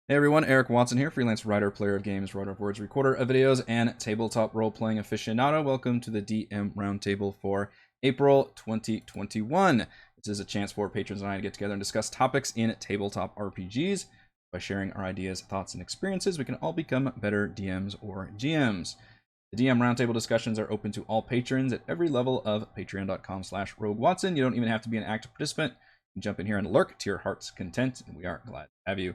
Hey everyone, Eric Watson here, freelance writer, player of games, writer of words, recorder of videos, and tabletop role-playing aficionado. Welcome to the DM Roundtable for April 2021. This is a chance for patrons and I to get together and discuss topics in tabletop RPGs. By sharing our ideas, thoughts, and experiences, we can all become better DMs or GMs. The DM Roundtable discussions are open to all patrons at every level of patreon.com/RogueWatson. You don't even have to be an active participant. You can jump in here and lurk to your heart's content, and we are glad to have you.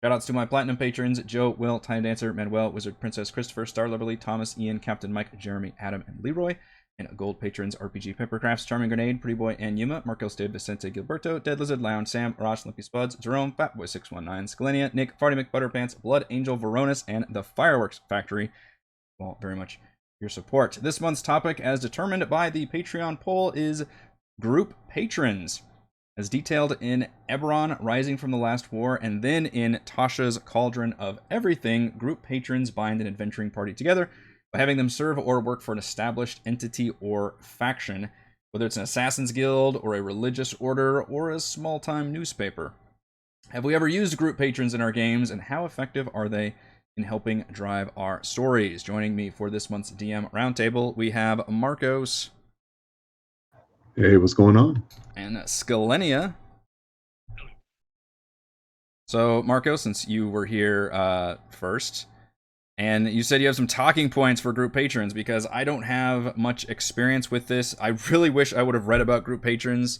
Shoutouts to my platinum patrons, Joe, Will, Tiny Dancer, Manuel, Wizard Princess, Christopher, Star Loverly, Thomas, Ian, Captain Mike, Jeremy, Adam, and Leroy. And gold patrons, RPG Peppercrafts, Charming Grenade, Pretty Boy, and Yuma, Marcos de Vicente Gilberto, Dead Lizard, Lion, Sam, Rosh, Limpy Spuds, Jerome, Fatboy619, Scalenia, Nick, Farty McButterpants, Blood Angel, Veronis, and The Fireworks Factory. Well, very much your support. This month's topic, as determined by the Patreon poll, is group patrons. As detailed in Eberron, Rising from the Last War, and then in Tasha's Cauldron of Everything, group patrons bind an adventuring party together by having them serve or work for an established entity or faction, whether it's an assassin's guild, or a religious order, or a small-time newspaper. Have we ever used group patrons in our games, and how effective are they in helping drive our stories? Joining me for this month's DM Roundtable, we have Marcos. Hey, what's going on? And Scalenia. So, Marco, since you were here first, and you said you have some talking points for group patrons, because I don't have much experience with this. I really wish I would have read about group patrons.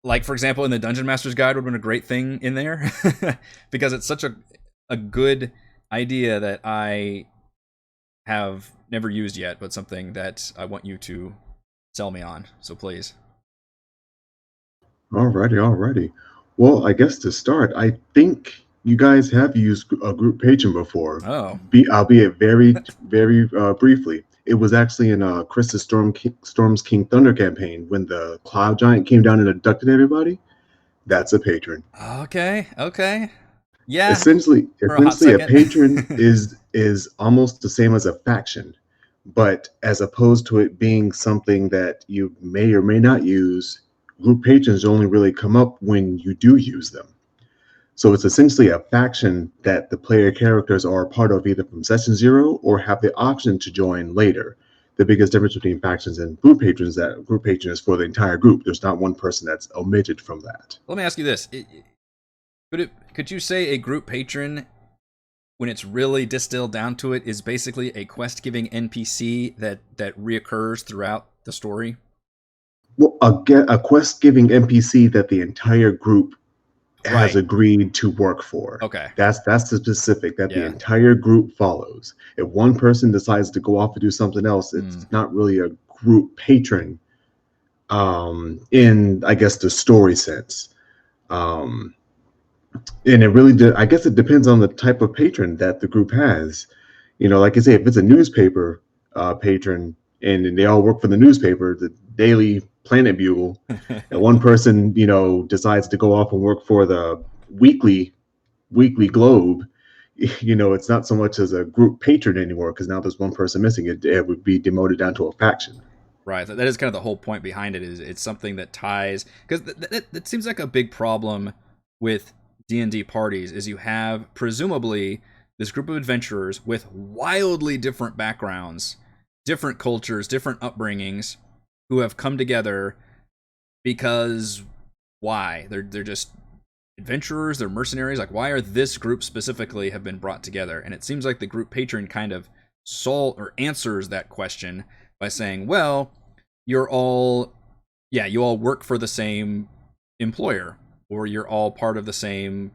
Like, for example, in the Dungeon Master's Guide would have been a great thing in there, because it's such a good idea that I have never used yet, but something that I want you to sell me on. So please. Alrighty. Well, I guess to start, I think you guys have used a group patron before, Oh. albeit very briefly. It was actually in Chris's Storm's King Thunder campaign when the Cloud Giant came down and abducted everybody. That's a patron. Okay. Yeah, Essentially, for a hot essentially, a second. patron is almost the same as a faction, but as opposed to it being something that you may or may not use, group patrons only really come up when you do use them. So it's essentially a faction that the player characters are a part of either from session zero or have the option to join later. The biggest difference between factions and group patrons is that group patron is for the entire group. There's not one person that's omitted from that. Let me ask you this: could you say a group patron, when it's really distilled down to it, is basically a quest-giving NPC that reoccurs throughout the story? Well, a quest-giving NPC that the entire group has Right. agreed to work for. Okay. That's the specific that the Yeah. entire group follows. If one person decides to go off and do something else, it's not really a group patron in, I guess, the story sense. And it really I guess it depends on the type of patron that the group has. You know, like I say, if it's a newspaper patron and they all work for the newspaper, the Daily Planet Bugle, and one person, you know, decides to go off and work for the Weekly Globe, you know, it's not so much as a group patron anymore because now there's one person missing. It would be demoted down to a faction. Right. That is kind of the whole point behind it. Is it's something that ties, because that seems like a big problem with D&D parties. Is you have presumably this group of adventurers with wildly different backgrounds, different cultures, different upbringings, who have come together because why? They're just adventurers, they're mercenaries. Like, why are this group specifically have been brought together? And it seems like the group patron kind of answers that question by saying, well, you're all, yeah, you all work for the same employer, or you're all part of the same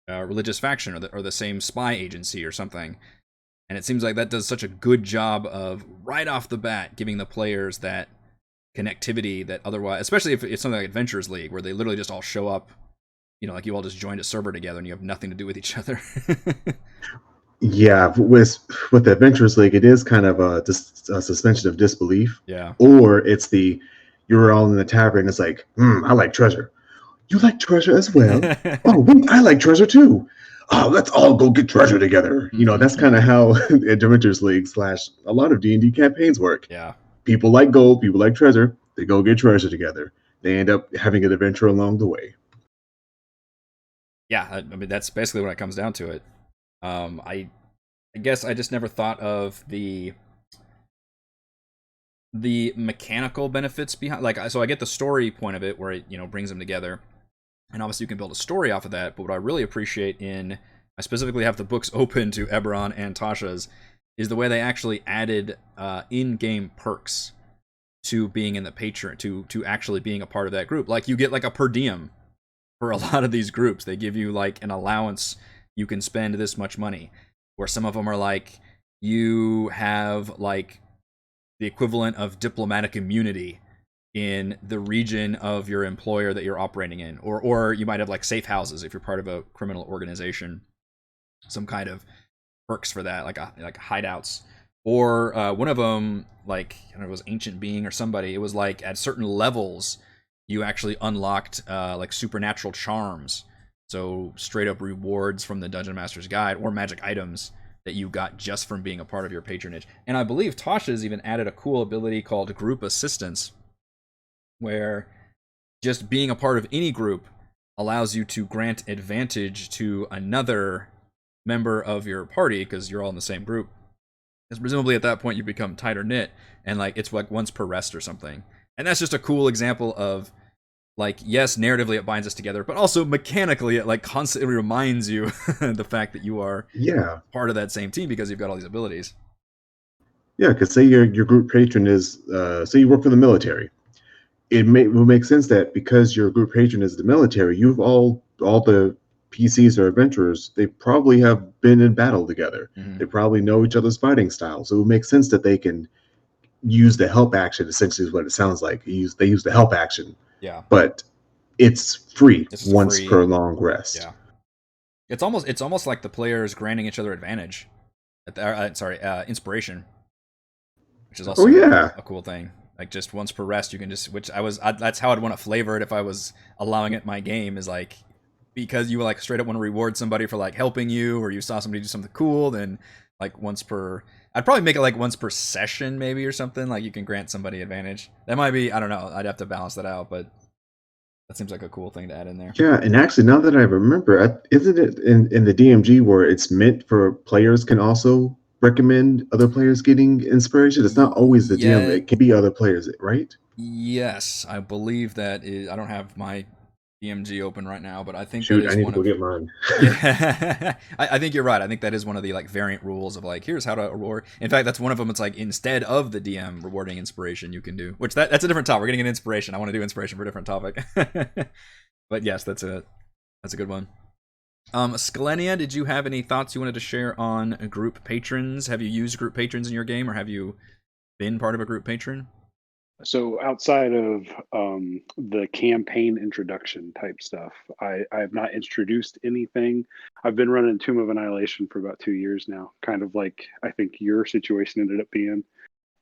religious faction, or the same spy agency or something. And it seems like that does such a good job of right off the bat giving the players that connectivity that otherwise, especially if it's something like Adventurers League, where they literally just all show up, you know, like you all just joined a server together and you have nothing to do with each other. Yeah, with the Adventurers League, it is kind of a suspension of disbelief, Yeah. or it's the you're all in the tavern. It's like, I like treasure. You like treasure as well? Oh, wait, I like treasure too. Oh, let's all go get treasure together. You know, that's kind of how Adventures League / a lot of D&D campaigns work. Yeah. People like gold, people like treasure. They go get treasure together. They end up having an adventure along the way. Yeah, I mean that's basically when it comes down to it. I guess I just never thought of the mechanical benefits behind, like, so I get the story point of it where it brings them together, and obviously you can build a story off of that. But what I really appreciate I specifically have the books open to Eberron and Tasha's, is the way they actually added in-game perks to being in the patron, to actually being a part of that group. Like you get like a per diem for a lot of these groups. They give you like an allowance, you can spend this much money, where some of them are like you have like the equivalent of diplomatic immunity in the region of your employer that you're operating in, or you might have like safe houses if you're part of a criminal organization, some kind of perks for that, like hideouts. Or one of them, like I don't know, it was Ancient Being or somebody. It was like at certain levels, you actually unlocked like supernatural charms, so straight up rewards from the Dungeon Master's Guide, or magic items that you got just from being a part of your patronage. And I believe Tasha's even added a cool ability called Group Assistance, where just being a part of any group allows you to grant advantage to another member of your party because you're all in the same group. Because presumably at that point you become tighter knit, and like it's like once per rest or something. And that's just a cool example of, like, yes, narratively it binds us together, but also mechanically it like constantly reminds you the fact that you are Yeah, part of that same team because you've got all these abilities. yeah. Because say your group patron is, say you work for the military, will make sense that because your group patron is the military, you've all the PCs or adventurers, they probably have been in battle together. Mm-hmm. They probably know each other's fighting styles, so it would make sense that they can use the help action. Essentially, is what it sounds like. They use the help action, Yeah, but it's free it's just a once free. per long rest. Yeah, it's almost like the players granting each other advantage. Inspiration, which is Oh also yeah, a cool thing. Like just once per rest, you can just, that's how I'd want to flavor it if I was allowing it my game, is like, because you like straight up want to reward somebody for like helping you, or you saw somebody do something cool, then like once per, I'd probably make it like once per session maybe, or something, like you can grant somebody advantage. That might be, I don't know, I'd have to balance that out, but that seems like a cool thing to add in there. yeah. And actually, now that I remember, isn't it in the DMG where it's meant for players can also recommend other players getting inspiration? It's not always the DM; Yeah, it can be other players, right? yes, I believe that is, I don't have my DMG open right now, but I think that Shoot, I is need to one go of, get mine. yeah, I think you're right. I think that is one of the like variant rules of like, here's how to reward. In fact, that's one of them. It's like instead of the DM rewarding inspiration, you can do, which that's a different topic. We're getting an inspiration. I want to do inspiration for a different topic. But yes, that's a good one. Skalenia, did you have any thoughts you wanted to share on group patrons? Have you used group patrons in your game, or have you been part of a group patron? So outside of the campaign introduction type stuff, I have not introduced anything. I've been running Tomb of Annihilation for about 2 years now, kind of like I think your situation ended up being.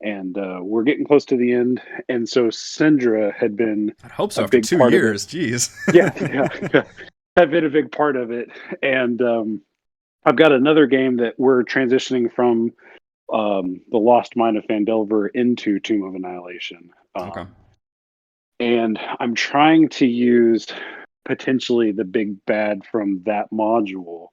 And we're getting close to the end. And so Syndra had been I'd hope so a after big two part of it. years. Jeez. Yeah, yeah, had been a big part of it. And I've got another game that we're transitioning from the Lost Mine of Phandelver into Tomb of Annihilation. Okay. And I'm trying to use potentially the big bad from that module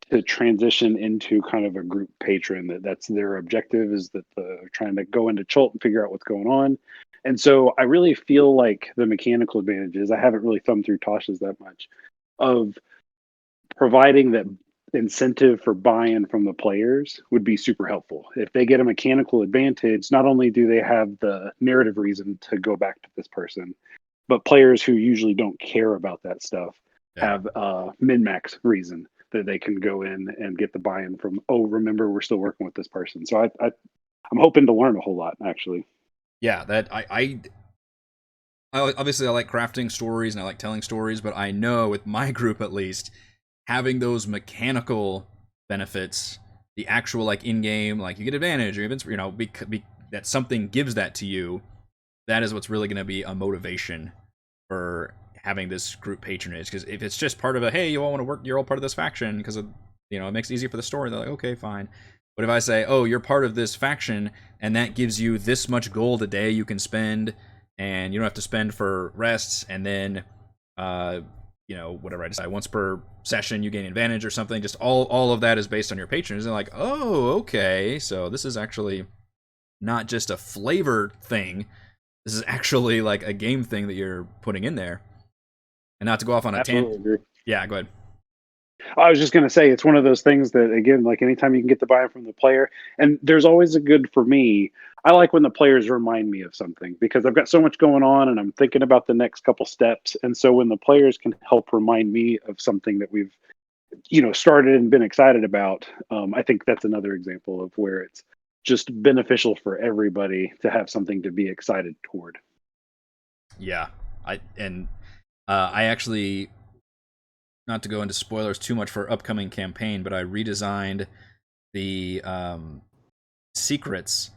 to transition into kind of a group patron that's their objective, is that they're trying to go into Chult and figure out what's going on. And so I really feel like the mechanical advantages, I haven't really thumbed through Tasha's that much, of providing that incentive for buy-in from the players would be super helpful. If they get a mechanical advantage, not only do they have the narrative reason to go back to this person, but players who usually don't care about that stuff have a min-max reason that they can go in and get the buy-in from, oh, remember, we're still working with this person. So I'm hoping to learn a whole lot, actually. Yeah, that I obviously I like crafting stories and I like telling stories, but I know with my group at least, having those mechanical benefits, the actual like in-game, like you get advantage or even that something gives that to you, that is what's really going to be a motivation for having this group patronage. Because if it's just part of a, hey, you all want to work, you're all part of this faction because of, it makes it easier for the story, they're like, okay, fine. But if I say, oh, you're part of this faction and that gives you this much gold a day you can spend, and you don't have to spend for rests, and then whatever I decide, once per session you gain advantage or something. Just all of that is based on your patrons. And like, oh, okay, so this is actually not just a flavor thing. This is actually like a game thing that you're putting in there. And not to go off on a Absolutely tangent. agree. Yeah, go ahead. I was just going to say, it's one of those things that, again, like anytime you can get the buy-in from the player, and there's always a good for me. I like when the players remind me of something because I've got so much going on and I'm thinking about the next couple steps. And so when the players can help remind me of something that we've, started and been excited about, I think that's another example of where it's just beneficial for everybody to have something to be excited toward. Yeah, I actually, not to go into spoilers too much for upcoming campaign, but I redesigned the secrets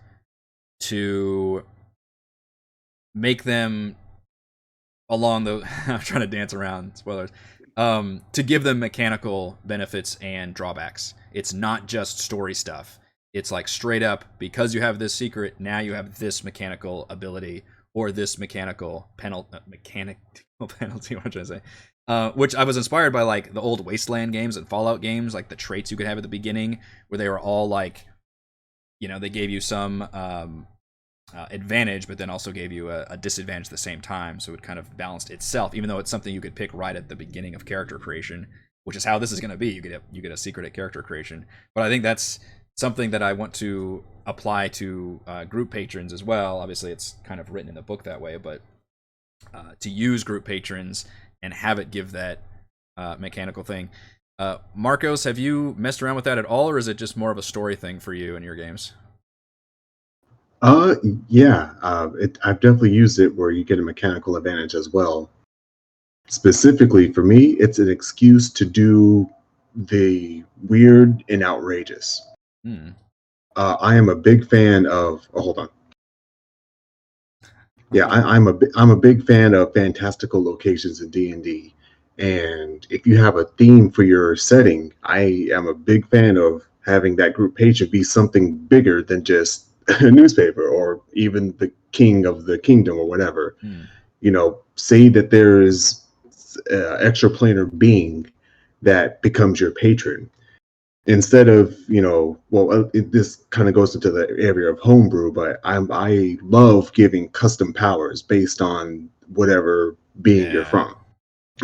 to make them along the I'm trying to dance around spoilers, to give them mechanical benefits and drawbacks. It's not just story stuff. It's like straight up, because you have this secret, now you have this mechanical ability or this mechanical penalty. What am I trying to say? Which I was inspired by, like the old Wasteland games and Fallout games, like the traits you could have at the beginning, where they were all like, they gave you some advantage, but then also gave you a disadvantage at the same time. So it kind of balanced itself, even though it's something you could pick right at the beginning of character creation, which is how this is going to be. You get a secret at character creation. But I think that's something that I want to apply to group patrons as well. Obviously, it's kind of written in the book that way, but to use group patrons and have it give that mechanical thing. Marcos, have you messed around with that at all, or is it just more of a story thing for you in your games? Yeah, I've definitely used it where you get a mechanical advantage as well. Specifically for me, it's an excuse to do the weird and outrageous. I am a big fan of. Oh, hold on. Yeah, I'm a big fan of fantastical locations in D&D, and if you have a theme for your setting, I am a big fan of having that group patron be something bigger than just a newspaper or even the king of the kingdom or whatever. Say that there is extraplanar being that becomes your patron instead of this kind of goes into the area of homebrew, but I love giving custom powers based on whatever being you're from.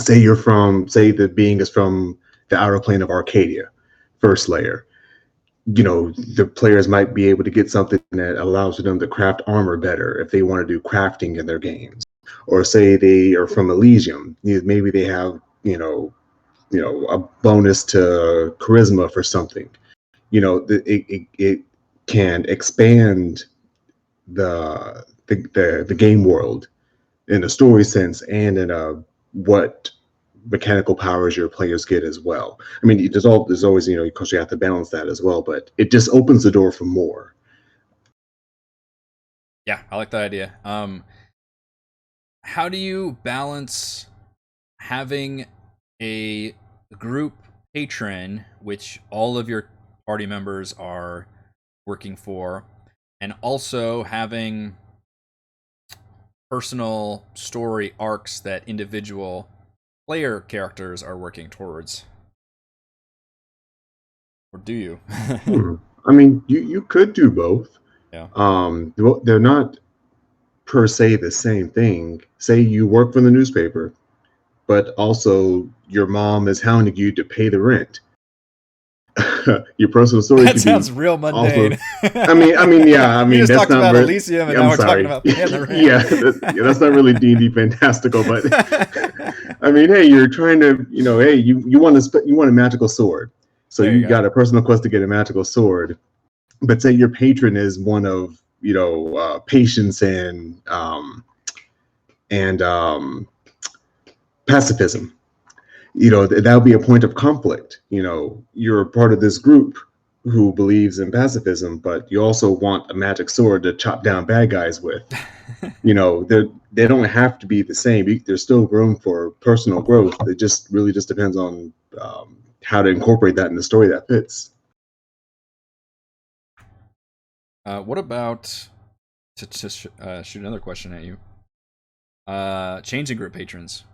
Say the being is from the outer plane of Arcadia, first layer. The players might be able to get something that allows them to craft armor better if they want to do crafting in their games. Or say they are from Elysium, maybe they have a bonus to charisma for something. It can expand the game world in a story sense and in a what mechanical powers your players get as well. I mean, there's always because you have to balance that as well, but it just opens the door for more. Yeah, I like that idea. How do you balance having a group patron, which all of your party members are working for, and also having personal story arcs that individual player characters are working towards? Or do you? I mean, you could do both. Yeah. They're not per se the same thing. Say you work for the newspaper, but also your mom is hounding you to pay the rent. Your personal story that sounds real mundane. Also, I mean, yeah. I mean, we just that's talked not about very, Elysium, and I'm now we're sorry. talking about paying the rent. Yeah, that's not really D&D fantastical, but I mean, hey, you're trying to, hey, you want a magical sword, so you got a personal quest to get a magical sword. But say your patron is one of patience and pacifism. That would be a point of conflict. You're part of this group who believes in pacifism, but you also want a magic sword to chop down bad guys with. They don't have to be the same. There's still room for personal growth. It just really just depends on how to incorporate that in the story that fits. What about to shoot another question at you? Changing group patrons.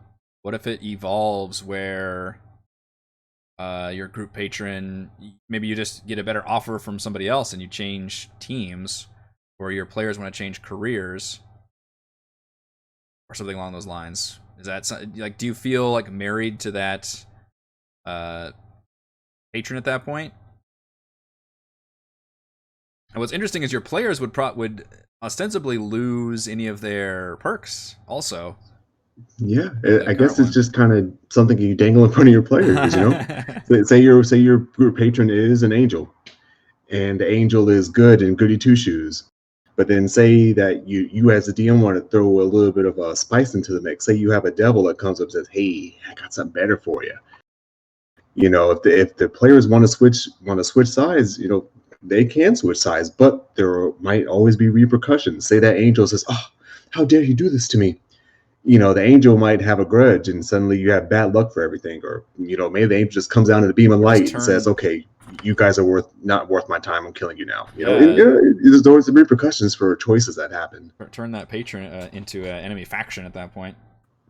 What if it evolves where your group patron, maybe you just get a better offer from somebody else and you change teams, or your players want to change careers, or something along those lines? Is that like, do you feel like married to that patron at that point? And what's interesting is your players would ostensibly lose any of their perks also. Yeah, The I current guess it's one. just kind of something you dangle in front of your players, you know. Say your group patron is an angel, and the angel is good and goody two shoes. But then say that you as a DM want to throw a little bit of a spice into the mix. Say you have a devil that comes up and says, "Hey, I got something better for you." You know, if the players want to switch sides, you know, they can switch sides, but there might always be repercussions. Say that angel says, "Oh, how dare you do this to me?" You know, the angel might have a grudge and suddenly you have bad luck for everything. Or, you know, maybe the angel just comes down in a beam of light and says, okay, you guys are not worth my time. I'm killing you now. You know, there's always the repercussions for choices that happen. Turn that patron into an enemy faction at that point.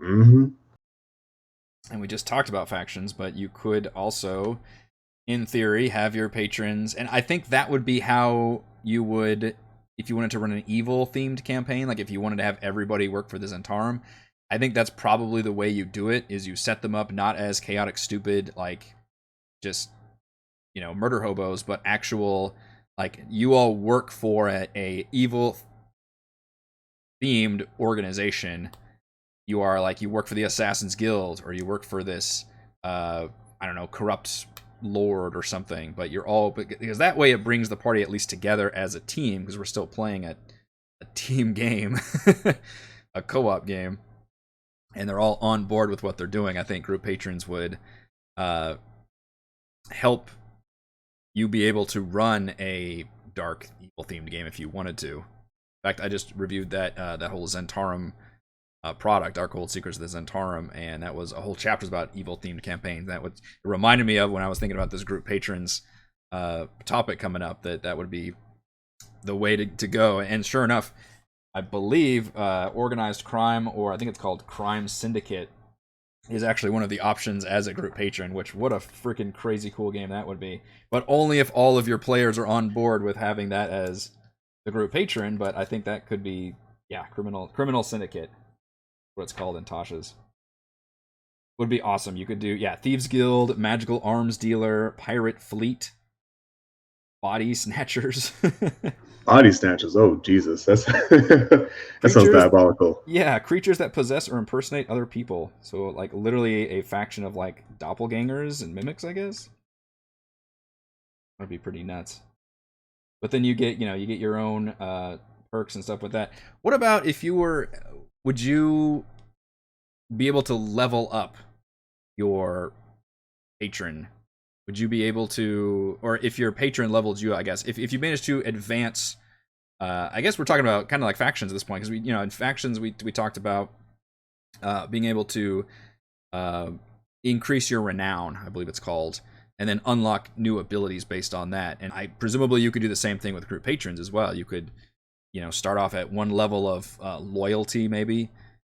Mm-hmm. And we just talked about factions, but you could also, in theory, have your patrons, and I think that would be how you would, if you wanted to run an evil themed campaign, like if you wanted to have everybody work for the Zentarum, I think that's probably the way you do it, is you set them up not as chaotic, stupid, like just, you know, murder hobos, but actual, like, you all work for a evil themed organization. You are like, you work for the Assassin's Guild, or you work for this I don't know, corrupt lord or something, but you're all, because that way it brings the party at least together as a team, because we're still playing a team game, a co-op game, and they're all on board with what they're doing. I think group patrons would help you be able to run a dark evil themed game if you wanted to. In fact, I just reviewed that whole Zentarum product, Darkhold Secrets of the Zentarum, and that was a whole chapter about evil themed campaigns. That it reminded me of when I was thinking about this group patrons topic coming up, that would be the way to go. And sure enough, I believe organized crime, or I think it's called Crime Syndicate, is actually one of the options as a group patron, which, what a freaking crazy cool game that would be. But only if all of your players are on board with having that as the group patron. But I think that could be, yeah, criminal syndicate, what it's called in Tasha's. Would be awesome. You could do, yeah, Thieves Guild, Magical Arms Dealer, Pirate Fleet, Body Snatchers. Body snatchers. Oh, Jesus. That sounds diabolical. Yeah, creatures that possess or impersonate other people. So, like, literally a faction of, like, doppelgangers and mimics, I guess. That'd be pretty nuts. But then you get your own perks and stuff with that. What about if would you be able to level up your patron? Would you be able to, or if your patron leveled you, I guess, if you managed to advance, I guess we're talking about kind of like factions at this point, because in factions we talked about being able to increase your renown, I believe it's called, and then unlock new abilities based on that. And presumably you could do the same thing with group patrons as well. You could, start off at one level of loyalty maybe,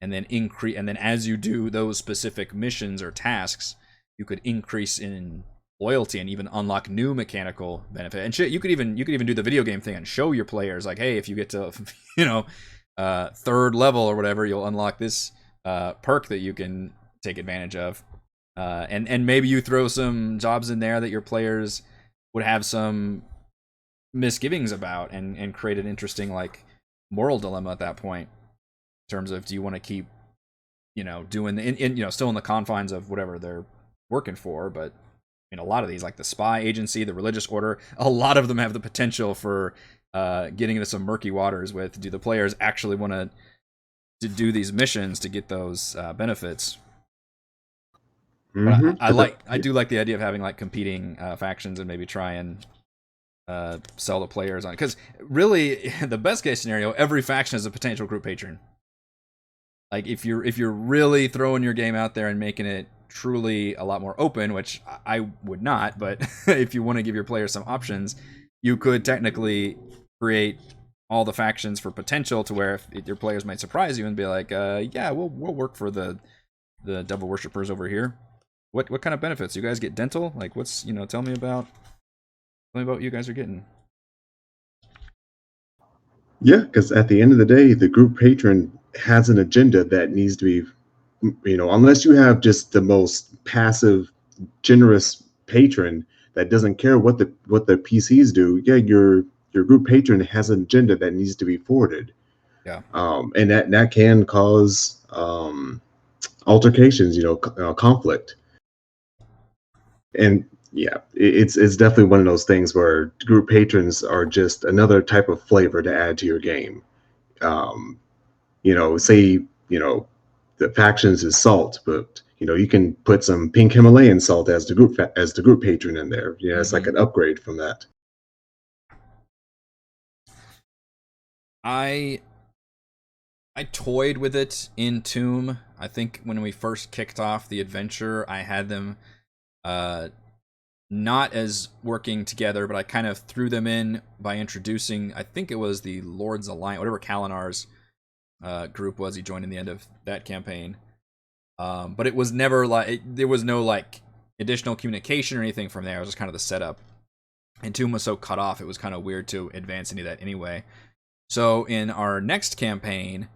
and then increase, and then as you do those specific missions or tasks, you could increase in loyalty and even unlock new mechanical benefit. And shit, you could even do the video game thing and show your players, like, hey, if you get to third level or whatever, you'll unlock this perk that you can take advantage of. And maybe you throw some jobs in there that your players would have some misgivings about, and create an interesting, like, moral dilemma at that point, in terms of, do you want to keep doing still in the confines of whatever they're working for. But a lot of these, like the spy agency, the religious order, a lot of them have the potential for getting into some murky waters with, do the players actually want to do these missions to get those benefits? Mm-hmm. But I do like the idea of having, like, competing factions, and maybe try and sell the players on it, because really the best case scenario, every faction is a potential group patron. Like, if you're really throwing your game out there and making it truly a lot more open, which I would not, but if you want to give your players some options, you could technically create all the factions for potential, to where if your players might surprise you and be like, yeah, we'll work for the the devil worshippers over here. What kind of benefits? You guys get dental? Like, what's tell me about what you guys are getting. Yeah, because at the end of the day, the group patron has an agenda that needs to be, unless you have just the most passive, generous patron that doesn't care what the PCs do. Yeah, your group patron has an agenda that needs to be forwarded. Yeah. And that can cause altercations, conflict. And yeah, it's definitely one of those things where group patrons are just another type of flavor to add to your game. Say, the factions is salt, but you can put some pink Himalayan salt as the group patron in there. Yeah, it's like an upgrade from that. I toyed with it in Tomb. I think when we first kicked off the adventure, I had them not as working together, but I kind of threw them in by introducing, I think it was the Lord's Alliance, whatever Kalinar's group was he joined in the end of that campaign. But it was never there was no additional communication or anything from there. It was just kind of the setup. And Tomb was so cut off, it was kind of weird to advance any of that anyway. So in our next campaign,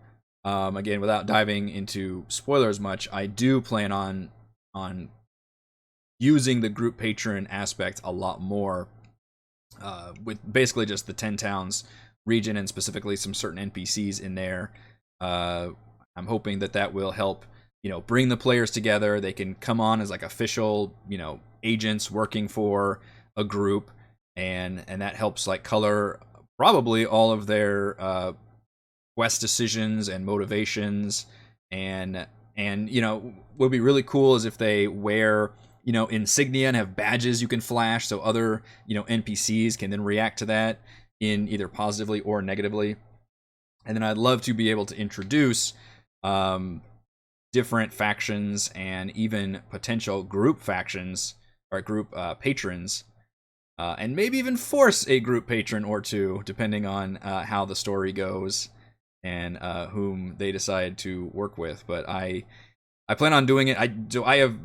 again, without diving into spoilers much, I do plan on using the group patron aspect a lot more, with basically just the 10 towns region and specifically some certain NPCs in there. I'm hoping that will help, bring the players together. They can come on as official, agents working for a group, and that helps color probably all of their quest decisions and motivations. And what would be really cool is if they wear insignia and have badges you can flash, so other NPCs can then react to that in either positively or negatively. And then I'd love to be able to introduce different factions and even potential group factions or group patrons, and maybe even force a group patron or two, depending on how the story goes and whom they decide to work with. But I plan on doing it. I have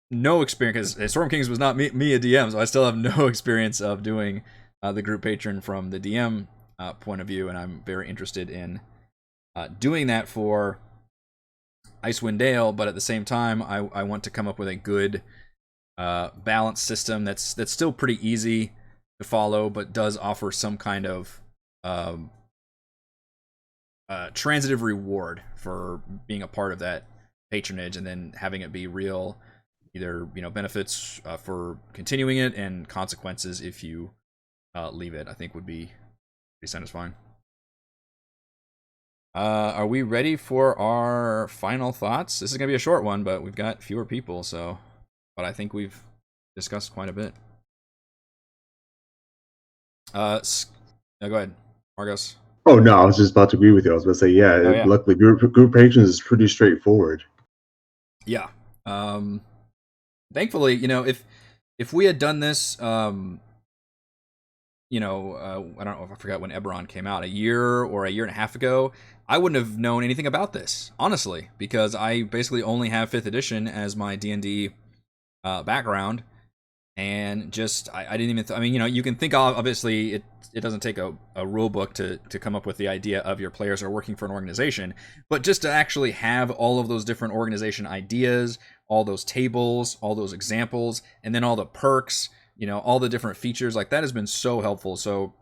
no experience, because Storm Kings was not me a DM, so I still have no experience of doing the group patron from the DM point of view, and I'm very interested in doing that for Icewind Dale. But at the same time, I want to come up with a good balance system that's still pretty easy to follow, but does offer some kind of transitive reward for being a part of that patronage, and then having it be real, either benefits for continuing it and consequences if you leave it. I think would be pretty satisfying. Are we ready for our final thoughts? This is gonna be a short one, but we've got fewer people, but I think we've discussed quite a bit. Go ahead, Margos. Oh no, I was just about to agree with you. I was going to say, yeah. Luckily, group patrons is pretty straightforward. Yeah. Thankfully, if we had done this, I don't know if I forgot when Eberron came out, a year or a year and a half ago, I wouldn't have known anything about this, honestly, because I basically only have 5th edition as my D&D background, and just I didn't even you can think obviously it doesn't take a rule book to come up with the idea of your players are working for an organization, but just to actually have all of those different organization ideas, all those tables, all those examples, and then all the perks, all the different features, that has been so helpful. So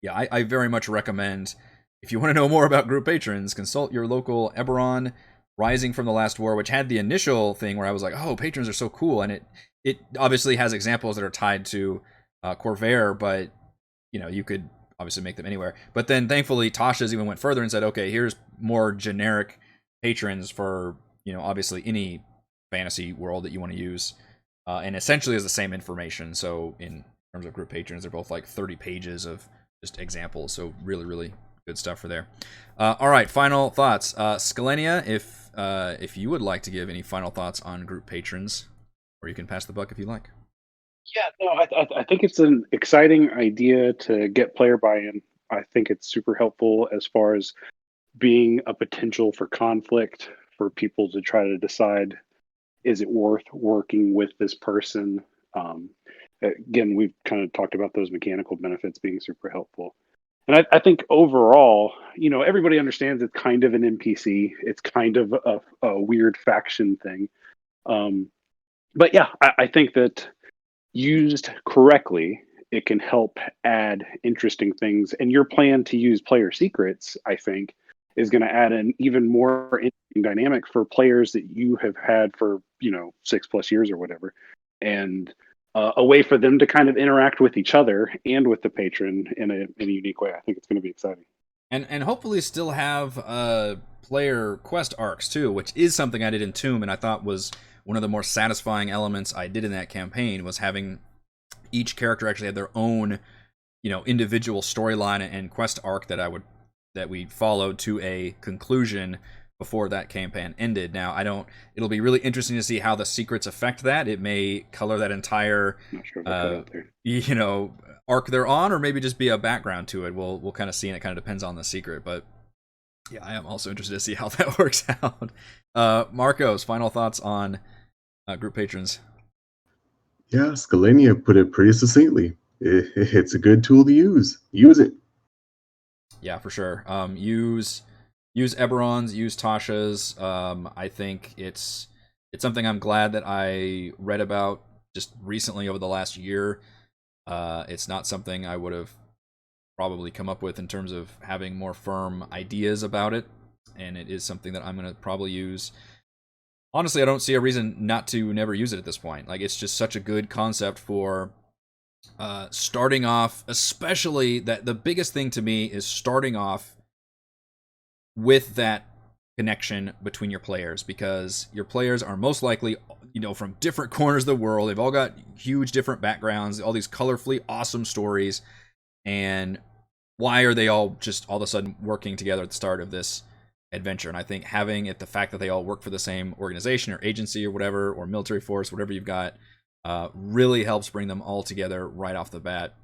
yeah, I very much recommend, if you want to know more about group patrons, consult your local Eberron. Rising from the Last War, which had the initial thing where I was like, oh, patrons are so cool, and it obviously has examples that are tied to Corvair, but you could obviously make them anywhere. But then thankfully Tasha's even went further and said, okay, here's more generic patrons for obviously any fantasy world that you want to use, and essentially is the same information. So in terms of group patrons, they're both 30 pages of just examples, so really, really good stuff for there. All right, final thoughts. Scalenia, if you would like to give any final thoughts on group patrons, or you can pass the buck if you like. Yeah, no, I think it's an exciting idea to get player buy-in. I think it's super helpful as far as being a potential for conflict for people to try to decide, is it worth working with this person? Again, we've kind of talked about those mechanical benefits being super helpful. And I think overall, everybody understands it's kind of an NPC. It's kind of a weird faction thing. But yeah, I think that used correctly, it can help add interesting things. And your plan to use player secrets, I think, is going to add an even more interesting dynamic for players that you have had for 6+ years or whatever, and a way for them to kind of interact with each other and with the patron in a unique way. I think it's going to be exciting. And hopefully still have player quest arcs too, which is something I did in Tomb, and I thought was one of the more satisfying elements I did in that campaign, was having each character actually had their own, individual storyline and quest arc that we followed to a conclusion before that campaign ended. Now, it'll be really interesting to see how the secrets affect that. It may color that entire, Not sure if I cut out there. arc they're on, or maybe just be a background to it. We'll kind of see, and it kind of depends on the secret. But yeah, I am also interested to see how that works out. Marcos, final thoughts on group patrons? Yeah, Scalenia put it pretty succinctly. It's a good tool to use. Use it. Yeah, for sure. Use Eberron's, use Tasha's. I think it's something I'm glad that I read about just recently over the last year. It's not something I would have probably come up with in terms of having more firm ideas about it, and it is something that I'm going to probably use. Honestly, I don't see a reason not to never use it at this point. Like, it's just such a good concept for starting off, especially that the biggest thing to me is starting off with that connection between your players, because your players are most likely, from different corners of the world. They've all got huge different backgrounds, all these colorfully awesome stories, and why are they all just all of a sudden working together at the start of this adventure? And I think having it, the fact that they all work for the same organization or agency or whatever, or military force, whatever you've got, really helps bring them all together right off the bat,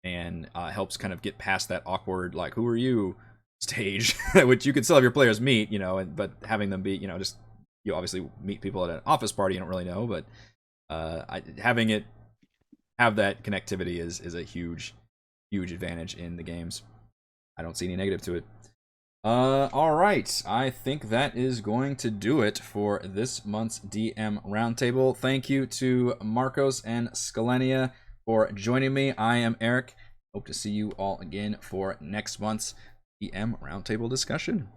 and helps kind of get past that awkward, like, who are you stage, which you could still have your players meet, but having them be, just, you obviously meet people at an office party you don't really know, but having it have that connectivity is a huge advantage in the games. I don't see any negative to it. All right, I think that is going to do it for this month's DM Roundtable. Thank you to Marcos and Scalenia for joining me. I am Eric. Hope to see you all again for next month's DM Roundtable discussion.